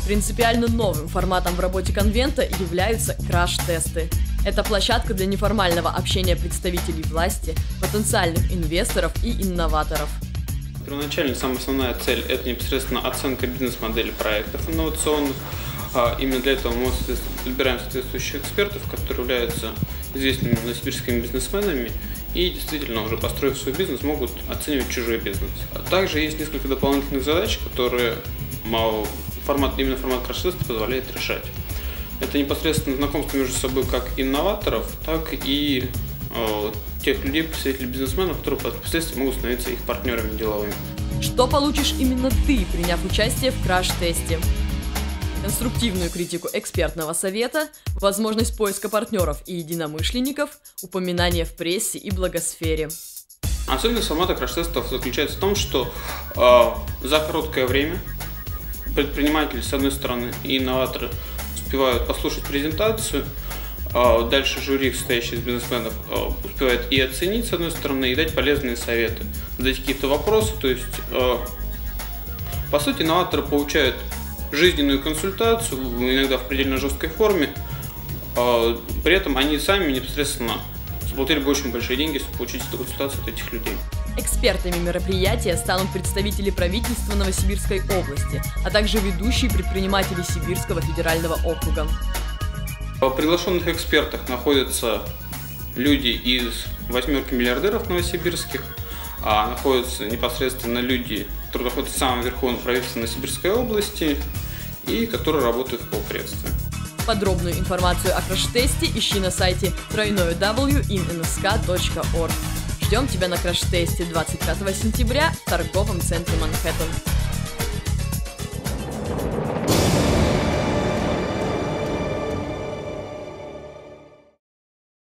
Принципиально новым форматом в работе конвента являются краш-тесты. Это площадка для неформального общения представителей власти, потенциальных инвесторов и инноваторов. Первоначально самая основная цель – это непосредственно оценка бизнес-модели проектов инновационных. Именно для этого мы выбираем соответствующих экспертов, которые являются известными новосибирскими бизнесменами и действительно, уже построив свой бизнес, могут оценивать чужой бизнес. Также есть несколько дополнительных задач, которые именно формат краш-теста позволяет решать. Это непосредственно знакомство между собой как инноваторов, так и тех людей, представителей бизнесменов, которые впоследствии могут становиться их партнерами деловыми. Что получишь именно ты, приняв участие в краш-тесте? Конструктивную критику экспертного совета, возможность поиска партнеров и единомышленников, упоминания в прессе и блогосфере. Особенность формата краш-тестов заключается в том, что за короткое время предприниматели, с одной стороны, и инноваторы успевают послушать презентацию, дальше жюри, состоящее из бизнесменов, успевает и оценить, с одной стороны, и дать полезные советы, задать какие-то вопросы. То есть, по сути, инноваторы получают жизненную консультацию, иногда в предельно жесткой форме, при этом они сами непосредственно заплатили бы очень большие деньги, чтобы получить эту консультацию от этих людей. Экспертами мероприятия станут представители правительства Новосибирской области, а также ведущие предприниматели Сибирского федерального округа. В приглашенных экспертах находятся люди из 8 миллиардеров новосибирских, находятся непосредственно люди, которые находятся в самом верху правительства Новосибирской области и которые работают в полпредстве. Подробную информацию о краш-тесте ищи на сайте www.innsk.org. Ждем тебя на краш-тесте 25 сентября в торговом центре Манхэттен.